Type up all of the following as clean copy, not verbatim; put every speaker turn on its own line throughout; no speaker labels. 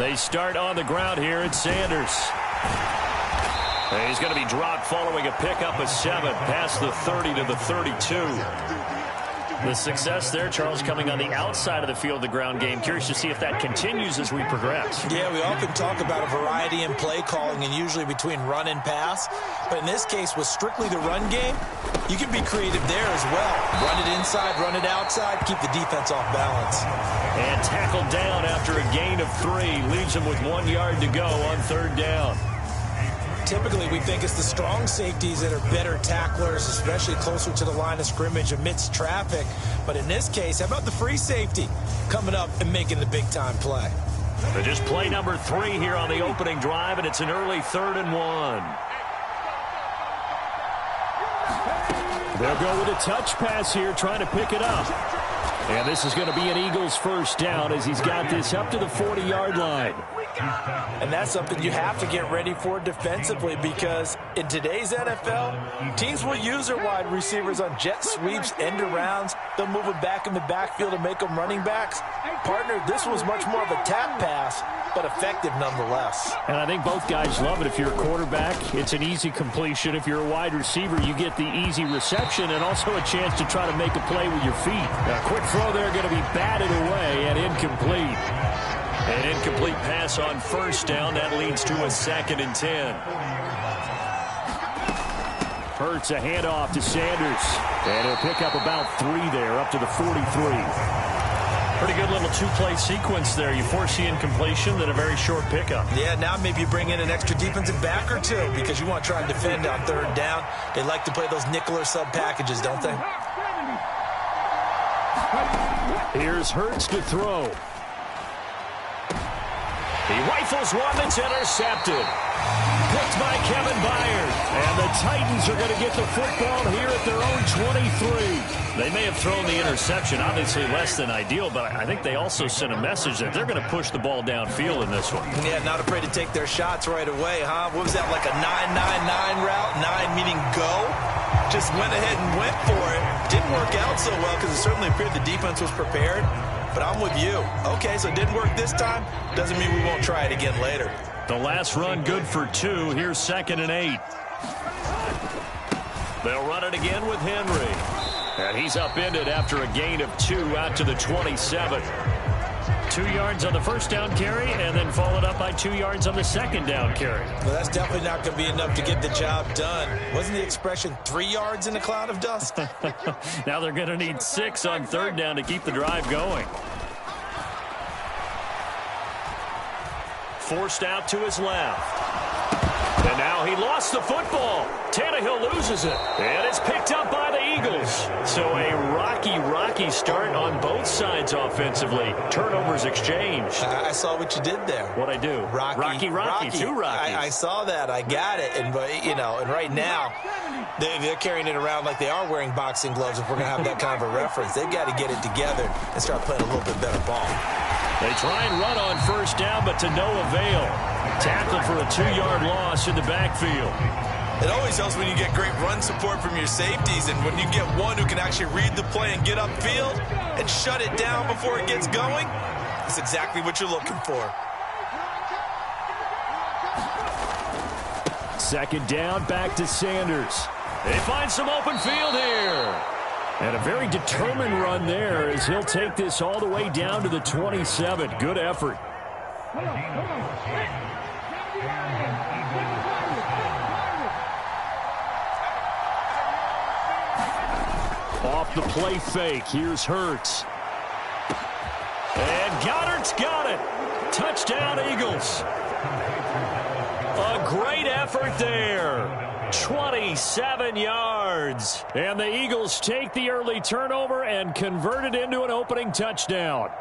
They start on the ground here at Sanders. He's going to be dropped following a pickup of 7 past the 30 to the 32. The success there, Charles, coming on the outside of the field, the ground game. Curious to see if that continues as we progress.
Yeah, we often talk about a variety in play calling and usually between run and pass. But in this case, with strictly the run game, you can be creative there as well. Run it inside, run it outside, keep the defense off balance.
And tackled down after a gain of 3. Leaves him with 1 yard to go on 3rd down.
Typically, we think it's the strong safeties that are better tacklers, especially closer to the line of scrimmage amidst traffic. But in this case, how about the free safety coming up and making the big-time play?
But just play number 3 here on the opening drive, and it's an early 3rd and 1. They'll go with a touch pass here, trying to pick it up. And this is going to be an Eagles first down as he's got this up to the 40-yard line.
And that's something you have to get ready for defensively, because in today's NFL, teams will use their wide receivers on jet sweeps, end arounds. They'll move them back in the backfield and make them running backs. Partner, this was much more of a tap pass, but effective nonetheless.
And I think both guys love it. If you're a quarterback, it's an easy completion. If you're a wide receiver, you get the easy reception and also a chance to try to make a play with your feet. A quick throw there going to be batted away and incomplete. An incomplete pass on 1st down. That leads to a 2nd and 10. Hurts a handoff to Sanders. And he'll pick up about 3 there, up to the 43. Pretty good little 2-play sequence there. You force the incompletion, then a very short pickup.
Yeah, now maybe you bring in an extra defensive back or 2 because you want to try and defend on 3rd down. They like to play those nickel or sub packages, don't they?
Here's Hurts to throw. He rifles one that's intercepted. Picked by Kevin Byard. And the Titans are going to get the football here at their own 23. They may have thrown the interception, obviously less than ideal, but I think they also sent a message that they're going to push the ball downfield in this one.
Yeah, not afraid to take their shots right away, huh? What was that, like a 9-9-9 route? 9 meaning go? Just went ahead and went for it. Didn't work out so well because it certainly appeared the defense was prepared. But I'm with you. Okay, so it didn't work this time. Doesn't mean we won't try it again later.
The last run good for 2. Here's 2nd and 8. They'll run it again with Henry. And he's upended after a gain of 2 out to the 27. 2 yards on the 1st down carry, and then followed up by 2 yards on the 2nd down carry.
Well, that's definitely not going to be enough to get the job done. Wasn't the expression 3 yards in a cloud of dust?
Now they're going to need 6 on 3rd down to keep the drive going. Forced out to his left. And now he lost the football. Tannehill loses it. And it's picked up by the Eagles. So a rocky start on both sides offensively. Turnovers exchanged.
I saw what you did there.
What'd I do? Rocky. 2 Rockies.
I saw that. I got it. And right now, they're carrying it around like they are wearing boxing gloves if we're going to have that kind of a reference. They've got to get it together and start playing a little bit better ball.
They try and run on 1st down, but to no avail. Tackled for a 2-yard loss in the backfield.
It always helps when you get great run support from your safeties, and when you get one who can actually read the play and get upfield and shut it down before it gets going, that's exactly what you're looking for.
2nd down, back to Sanders. They find some open field here. And a very determined run there as he'll take this all the way down to the 27. Good effort. Off the play fake, here's Hurts. And Goddard's got it. Touchdown, Eagles. A great effort there. 27 yards. And the Eagles take the early turnover and convert it into an opening touchdown.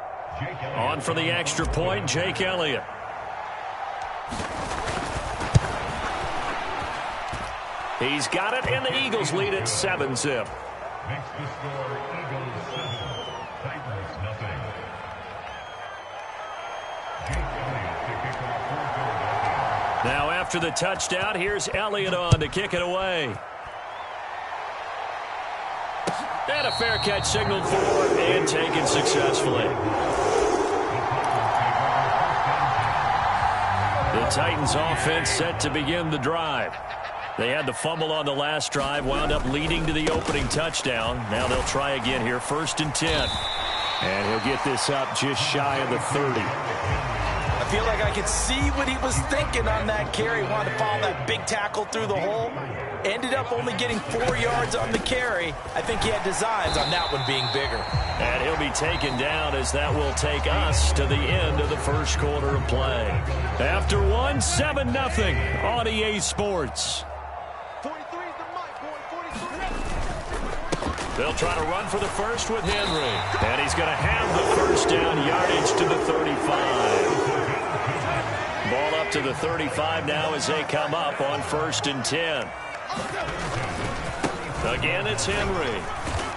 On for the extra point, Jake Elliott. He's got it, and the Eagles lead at 7-zip.
Makes the score Eagles 7, Titans nothing. Jake Elliott to kick off for Philadelphia.
Now after the touchdown, here's Elliott on to kick it away. And a fair catch signaled for and taken successfully. The Titans offense set to begin the drive. They had the fumble on the last drive, wound up leading to the opening touchdown. Now they'll try again here, 1st and 10. And he'll get this up just shy of the 30.
I feel like I could see what he was thinking on that carry. Wanted to follow that big tackle through the hole. Ended up only getting 4 yards on the carry. I think he had designs on that one being bigger.
And he'll be taken down as that will take us to the end of the first quarter of play. After one, 7-0 on EA Sports. They'll try to run for the first with Henry. And he's going to have the first down, yardage to the 35. Ball up to the 35 now as they come up on 1st and 10. Again, it's Henry.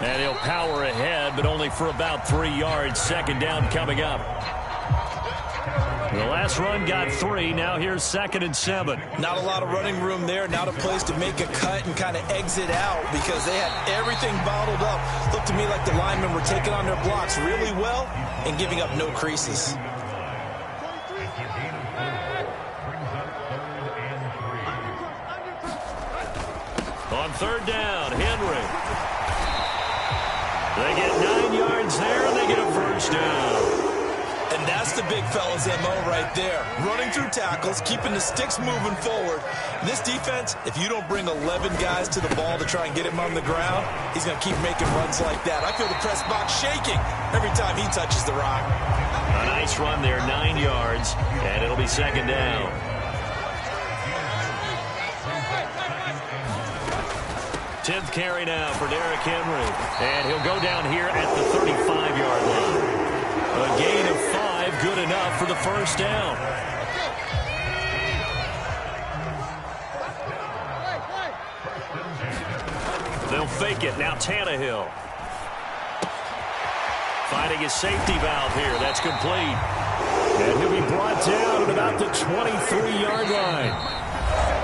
And he'll power ahead, but only for about 3 yards. 2nd down coming up. The last run got 3. Now here's 2nd and 7.
Not a lot of running room there. Not a place to make a cut and kind of exit out because they had everything bottled up. Looked to me like the linemen were taking on their blocks really well and giving up no creases.
On 3rd down, Henry. They get 9 yards there, and they get a first down.
And that's the big fella's MO right there. Running through tackles, keeping the sticks moving forward. This defense, if you don't bring 11 guys to the ball to try and get him on the ground, he's going to keep making runs like that. I feel the press box shaking every time he touches the rock.
A nice run there, 9 yards, and it'll be 2nd down. Tenth carry now for Derrick Henry. And he'll go down here at the 35-yard line. A gain of 5, good enough for the first down. They'll fake it. Now Tannehill. Finding his safety valve here. That's complete. And he'll be brought down at about the 23-yard line.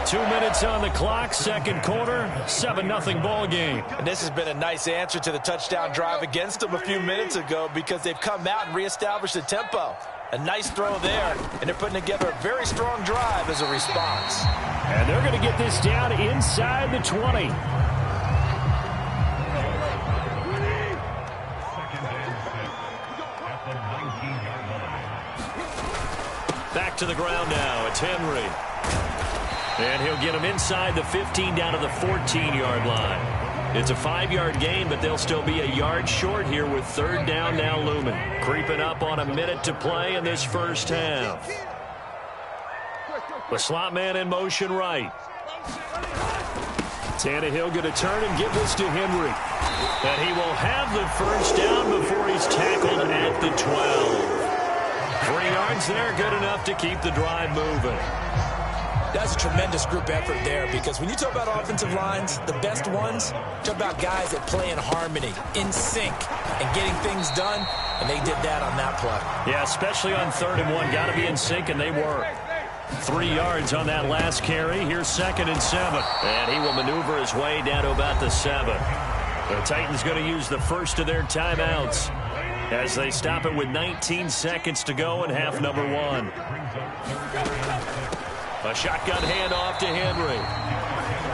2 minutes on the clock, 2nd quarter, 7-0 ball game.
And this has been a nice answer to the touchdown drive against them a few minutes ago because they've come out and reestablished the tempo. A nice throw there, and they're putting together a very strong drive as a response.
And they're going to get this down inside the 20. Back to the ground now. It's Henry. And he'll get him inside the 15 down to the 14-yard line. It's a 5-yard gain, but they'll still be a yard short here with 3rd down now looming. Creeping up on a minute to play in this first half. The slot man in motion right. Tannehill going to turn and give this to Henry. And he will have the first down before he's tackled at the 12. 3 yards there, good enough to keep the drive moving.
That's a tremendous group effort there because when you talk about offensive lines, the best ones, talk about guys that play in harmony, in sync, and getting things done, and they did that on that play.
Yeah, especially on 3rd and 1. Got to be in sync, and they were. 3 yards on that last carry. Here's 2nd and 7. And he will maneuver his way down to about the 7. The Titans going to use the first of their timeouts as they stop it with 19 seconds to go in half number 1. A shotgun handoff to Henry.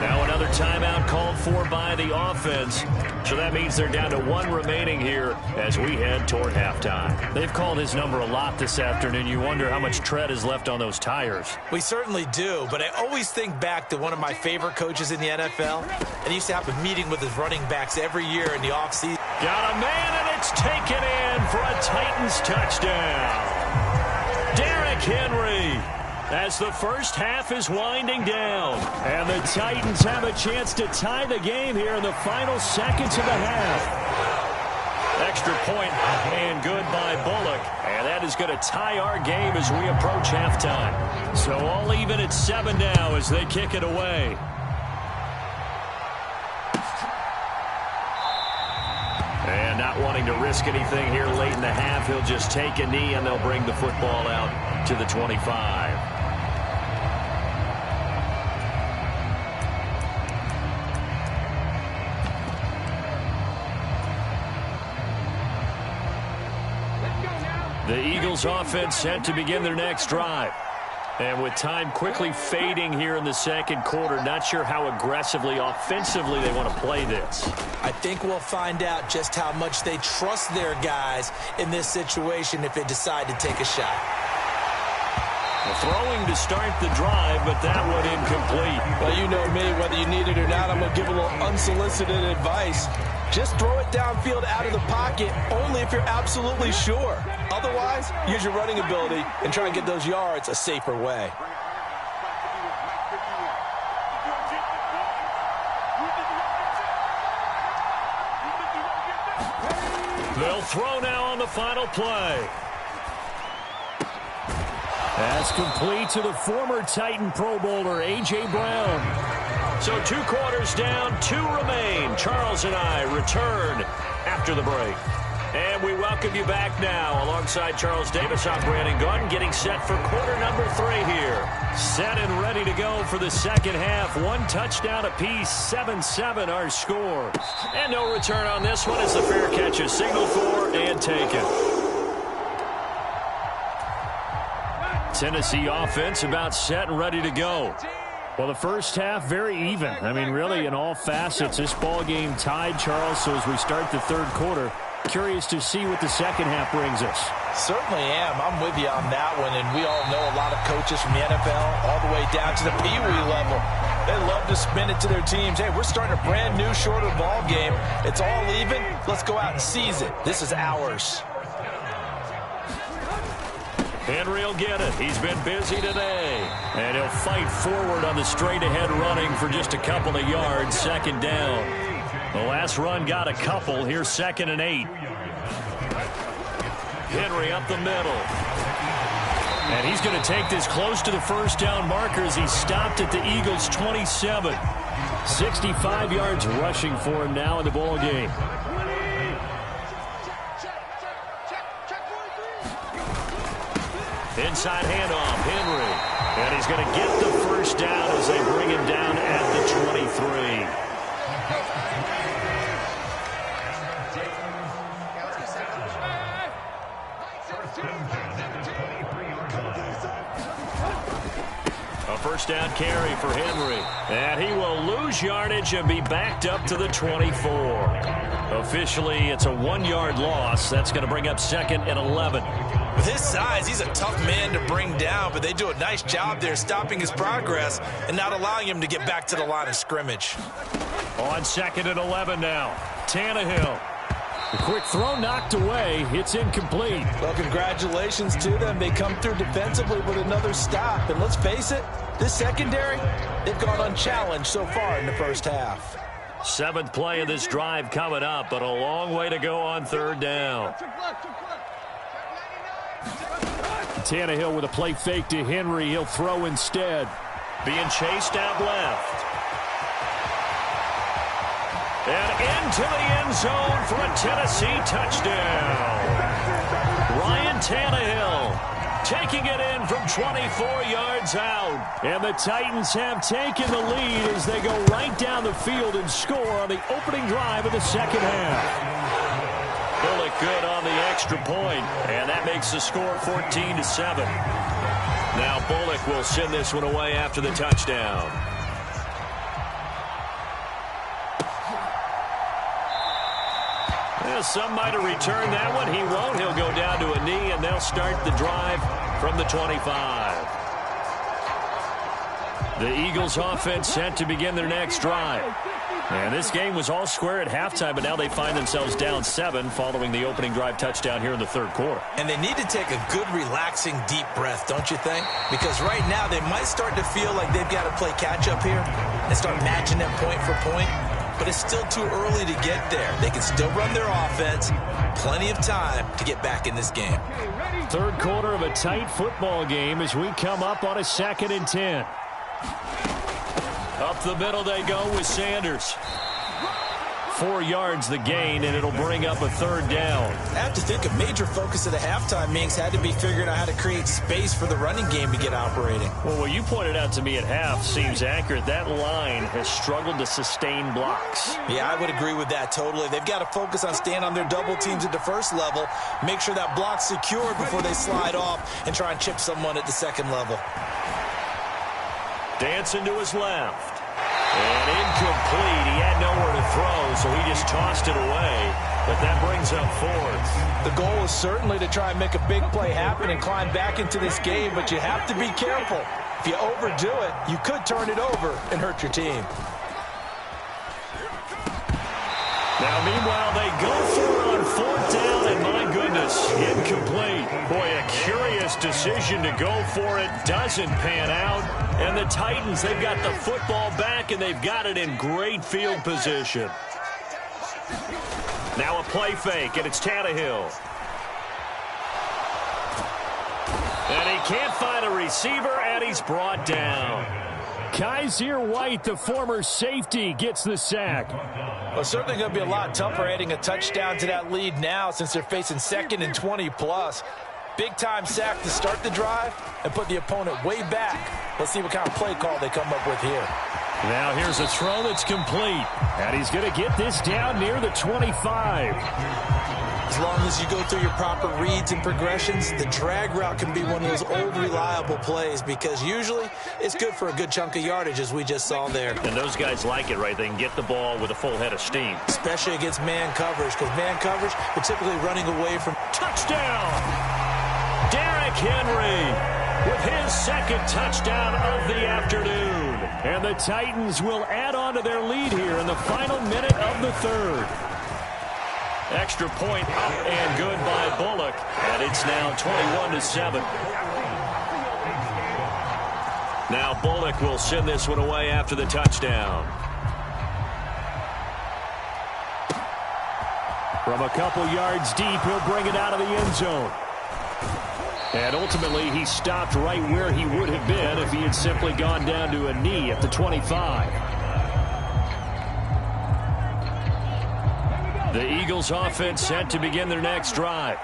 Now another timeout called for by the offense. So that means they're down to 1 remaining here as we head toward halftime. They've called his number a lot this afternoon. You wonder how much tread is left on those tires.
We certainly do, but I always think back to one of my favorite coaches in the NFL. And he used to have a meeting with his running backs every year in the offseason.
Got a man, and it's taken in for a Titans touchdown. Derrick Henry. As the first half is winding down. And the Titans have a chance to tie the game here in the final seconds of the half. Extra point and good by Bullock. And that is going to tie our game as we approach halftime. So all even at 7 now as they kick it away. And not wanting to risk anything here late in the half, he'll just take a knee and they'll bring the football out to the 25. The Eagles offense set to begin their next drive. And with time quickly fading here in the second quarter, not sure how aggressively, offensively they want to play this.
I think we'll find out just how much they trust their guys in this situation if they decide to take a shot.
Throwing to start the drive, but that one incomplete.
Well, you know me, whether you need it or not, I'm going to give a little unsolicited advice. Just throw it downfield out of the pocket only if you're absolutely sure. Otherwise, use your running ability and try and get those yards a safer way.
They'll throw now on the final play. That's complete to the former Titan Pro Bowler, A.J. Brown. So 2 quarters down, 2 remain. Charles and I return after the break. And we welcome you back now. Alongside Charles Davis, I'm Brandon Gunn, getting set for quarter number 3 here. Set and ready to go for the second half. 1 touchdown apiece, 7-7 our score. And no return on this one as the fair catch is signaled for and taken. Tennessee offense about set and ready to go. Well, the first half very even. I mean, really in all facets, this ball game tied, Charles. So as we start the third quarter, curious to see what the second half brings us.
Certainly am. I'm with you on that one. And we all know a lot of coaches from the NFL all the way down to the Pee-wee level. They love to spin it to their teams. Hey, we're starting a brand new, shorter ball game. It's all even. Let's go out and seize it. This is ours.
Henry will get it. He's been busy today. And he'll fight forward on the straight-ahead running for just a couple of yards. Second down. The last run got a couple. Here's 2nd and 8. Henry up the middle. And he's going to take this close to the first down marker as he stopped at the Eagles' 27. 65 yards rushing for him now in the ball game. Inside handoff, Henry. And he's going to get the first down as they bring him down at the 23. A first down carry for Henry. And he will lose yardage and be backed up to the 24. Officially, it's a 1-yard loss. That's going to bring up 2nd and 11.
With his size, he's a tough man to bring down, but they do a nice job there stopping his progress and not allowing him to get back to the line of scrimmage.
On 2nd and 11 now. Tannehill. The quick throw knocked away. It's incomplete.
Well, congratulations to them. They come through defensively with another stop. And let's face it, this secondary, they've gone unchallenged so far in the first half.
7th play of this drive coming up, but a long way to go on 3rd down. Tannehill with a play fake to Henry. He'll throw instead. Being chased out left. And into the end zone for a Tennessee touchdown. Ryan Tannehill taking it in from 24 yards out. And the Titans have taken the lead as they go right down the field and score on the opening drive of the second half. Bullock good on the extra point, and that makes the score 14-7. Now Bullock will send this one away after the touchdown. Well, some might have returned that one. He won't. He'll go down to a knee, and they'll start the drive from the 25. The Eagles offense set to begin their next drive. And this game was all square at halftime, but now they find themselves down 7 following the opening drive touchdown here in the third quarter.
And they need to take a good, relaxing, deep breath, don't you think? Because right now they might start to feel like they've got to play catch-up here and start matching them point for point. But it's still too early to get there. They can still run their offense. Plenty of time to get back in this game.
Third quarter of a tight football game as we come up on a 2nd and 10. Up the middle they go with Sanders. 4 yards the gain, and it'll bring up a 3rd down.
I have to think a major focus of the halftime meetings had to be figuring out how to create space for the running game to get operating.
Well, what you pointed out to me at half seems accurate. That line has struggled to sustain blocks.
Yeah, I would agree with that totally. They've got to focus on staying on their double teams at the first level, make sure that block's secured before they slide off and try and chip someone at the second level.
Dancing to his left. And incomplete. He had nowhere to throw, so he just tossed it away. But that brings up 4th.
The goal is certainly to try and make a big play happen and climb back into this game, but you have to be careful. If you overdo it, you could turn it over and hurt your team.
Now, meanwhile, they go for it on 4th down, and my goodness, incomplete. Boy, a curious decision to go for it. Doesn't pan out. And the Titans, they've got the football back, and they've got it in great field position. Now a play fake, and it's Tannehill. And he can't find a receiver, and he's brought down. Kaiser White, the former safety, gets the sack.
Well, it's certainly going to be a lot tougher adding a touchdown to that lead now since they're facing 2nd and 20+. Big-time sack to start the drive and put the opponent way back. Let's see what kind of play call they come up with here.
Now here's a throw that's complete. And he's going to get this down near the 25.
As long as you go through your proper reads and progressions, the drag route can be one of those old reliable plays because usually it's good for a good chunk of yardage as we just saw there.
And those guys like it, right? They can get the ball with a full head of steam.
Especially against man coverage because man coverage, they're typically running away from.
Touchdown! Derrick Henry with his 2nd touchdown of the afternoon. And the Titans will add on to their lead here in the final minute of the 3rd. Extra point up and good by Bullock. And it's now 21-7. Now Bullock will send this one away after the touchdown. From a couple yards deep, he'll bring it out of the end zone. And ultimately, he stopped right where he would have been if he had simply gone down to a knee at the 25. The Eagles offense set to begin their next drive.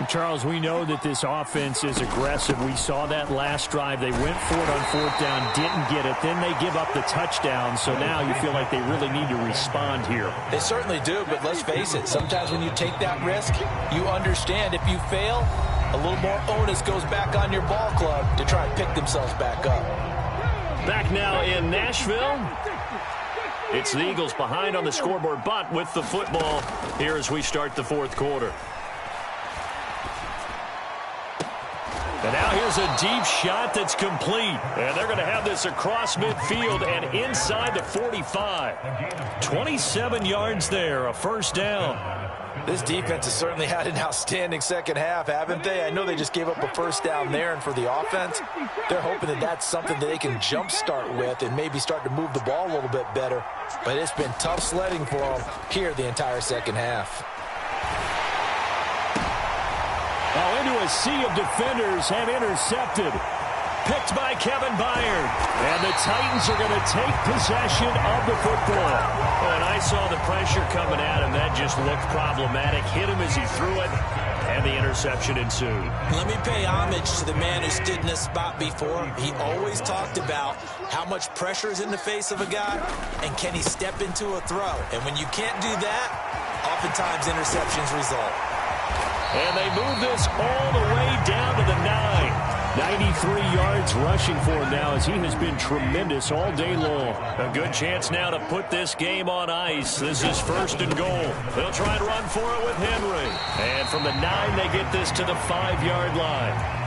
Charles, we know that this offense is aggressive. We saw that last drive. They went for it on 4th down, didn't get it. Then they give up the touchdown. So now you feel like they really need to respond here.
They certainly do, but let's face it. Sometimes when you take that risk, you understand if you fail, a little more onus goes back on your ball club to try and pick themselves back up.
Back now in Nashville. It's the Eagles behind on the scoreboard, but with the football here as we start the 4th quarter. And now here's a deep shot that's complete. And they're going to have this across midfield and inside the 45. 27 yards there, a 1st down.
This defense has certainly had an outstanding second half, haven't they? I know they just gave up a 1st down there, and for the offense, they're hoping that that's something that they can jumpstart with and maybe start to move the ball a little bit better. But it's been tough sledding for them here the entire second half.
Oh, into a sea of defenders and intercepted. Picked by Kevin Byard. And the Titans are going to take possession of the football. Oh, and I saw the pressure coming at him. That just looked problematic. Hit him as he threw it, and the interception ensued.
Let me pay homage to the man who stood in this spot before. He always talked about how much pressure is in the face of a guy, and can he step into a throw. And when you can't do that, oftentimes interceptions result.
And they move this all the way down to the 9. 93 yards rushing for him now as he has been tremendous all day long. A good chance now to put this game on ice. This is 1st and goal. They'll try and run for it with Henry. And from the 9, they get this to the 5-yard line.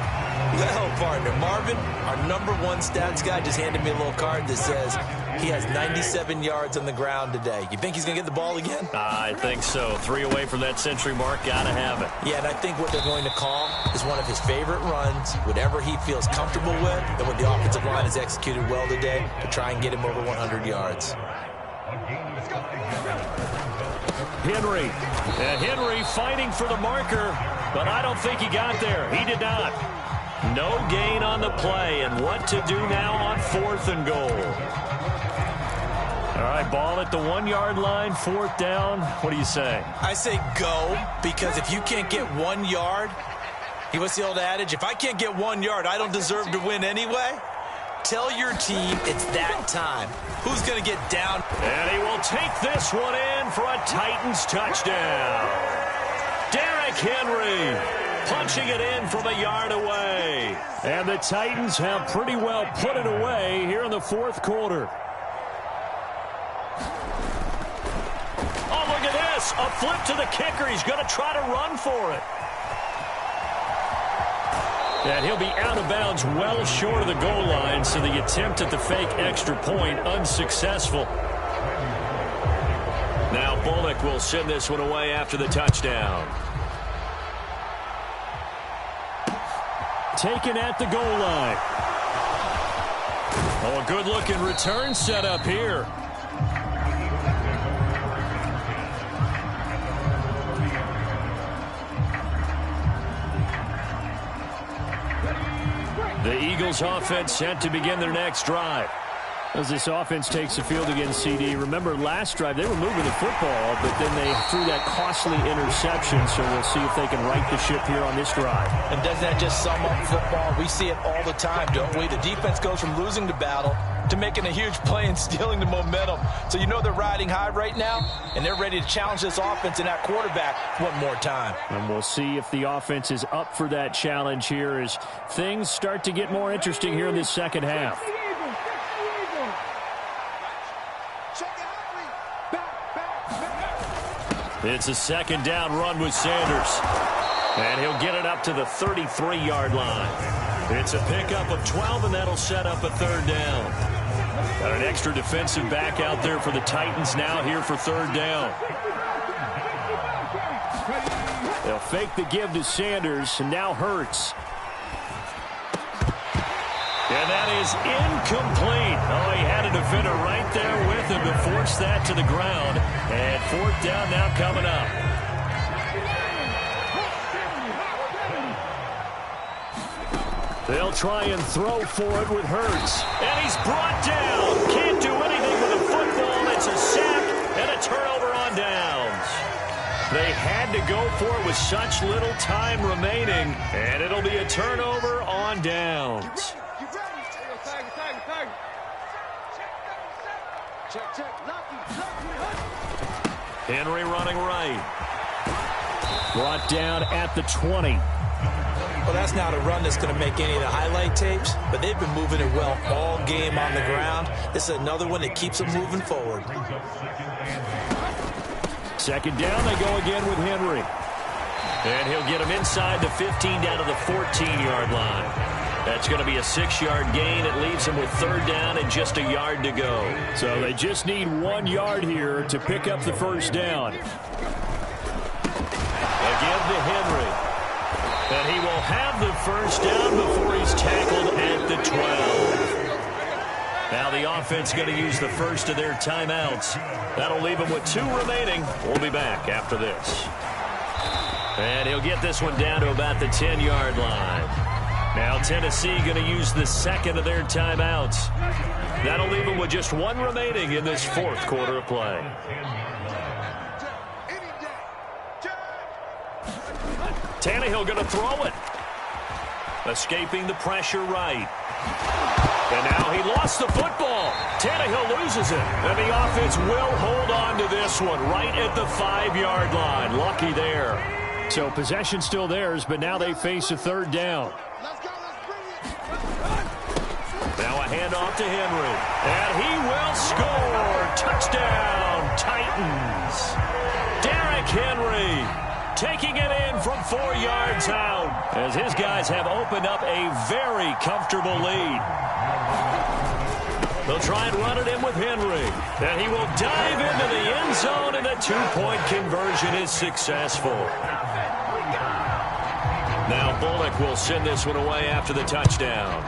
Well, partner, Marvin, our #1 stats guy just handed me a little card that says he has 97 yards on the ground today. You think he's going to get the ball again?
I think so. 3 away from that century mark. Got to have it.
Yeah, and I think what they're going to call is one of his favorite runs, whatever he feels comfortable with, and what the offensive line has executed well today to try and get him over 100 yards.
Henry. And Henry fighting for the marker, but I don't think he got there. He did not. No gain on the play, and what to do now on 4th and goal. All right, ball at the 1-yard line, 4th down. What do you say?
I say go, because if you can't get 1 yard, what's the old adage? If I can't get 1 yard, I don't deserve to win anyway. Tell your team it's that time. Who's going to get down?
And he will take this one in for a Titans touchdown. Derrick Henry punching it in from a yard away. And the Titans have pretty well put it away here in the 4th quarter. Oh, look at this. A flip to the kicker. He's going to try to run for it. And he'll be out of bounds well short of the goal line, so the attempt at the fake extra point unsuccessful. Now Bullock will send this one away after the touchdown. Taken at the goal line. Oh, a good-looking return set up here. The Eagles offense set to begin their next drive. As this offense takes the field against CD, remember last drive they were moving the football, but then they threw that costly interception, so we'll see if they can right the ship here on this drive.
And doesn't that just sum up football? We see it all the time, don't we? The defense goes from losing the battle to making a huge play and stealing the momentum. So you know they're riding high right now, and they're ready to challenge this offense and that quarterback one more time.
And we'll see if the offense is up for that challenge here as things start to get more interesting here in this second half. It's a 2nd down run with Sanders. And he'll get it up to the 33-yard line. It's a pickup of 12, and that'll set up a 3rd down. Got an extra defensive back out there for the Titans now here for 3rd down. They'll fake the give to Sanders, and now Hurts. And that is incomplete. Oh, he had a defender right there with him to force that to the ground. And 4th down now coming up. They'll try and throw for it with Hurts. And he's brought down. Can't do anything with the football. It's a sack and a turnover on downs. They had to go for it with such little time remaining. And it'll be a turnover on downs. Henry running right. Brought down at the 20.
Well, that's not a run that's going to make any of the highlight tapes, but they've been moving it well all game on the ground. This is another one that keeps them moving forward.
2nd down, they go again with Henry. And he'll get him inside the 15 down to the 14-yard line. That's going to be a 6-yard gain. It leaves him with 3rd down and just a yard to go. So they just need 1 yard here to pick up the 1st down. Again to Henry. And he will have the 1st down before he's tackled at the 12. Now the offense going to use the first of their timeouts. That'll leave him with 2 remaining. We'll be back after this. And he'll get this one down to about the 10-yard line. Now Tennessee going to use the 2nd of their timeouts. That'll leave them with just 1 remaining in this 4th quarter of play. Tannehill going to throw it. Escaping the pressure right. And now he lost the football. Tannehill loses it. And the offense will hold on to this one right at the 5-yard line. Lucky there. So possession still theirs, but now they face a 3rd down. Now a handoff to Henry. And he will score. Touchdown, Titans. Derrick Henry taking it in from 4 yards out as his guys have opened up a very comfortable lead. They'll try and run it in with Henry. And he will dive into the end zone, and the 2-point conversion is successful. Now Bullock will send this one away after the touchdown.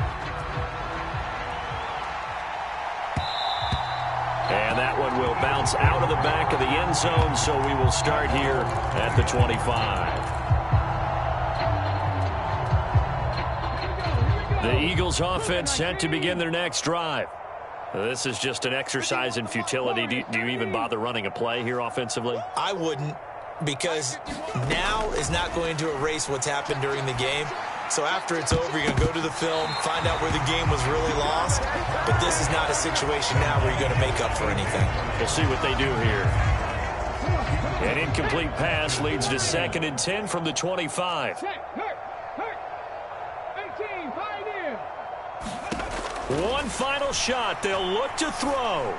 And that one will bounce out of the back of the end zone, so we will start here at the 25. The Eagles offense set to begin their next drive. This is just an exercise in futility. Do you even bother running a play here offensively?
I wouldn't, because now is not going to erase what's happened during the game. So after it's over, you're going to go to the film, find out where the game was really lost. But this is not a situation now where you're going to make up for anything.
We'll see what they do here. An incomplete pass leads to 2nd and 10 from the 25. One final shot. They'll look to throw.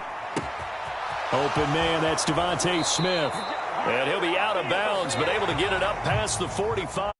Open man, that's Devontae Smith. And he'll be out of bounds, but able to get it up past the 45.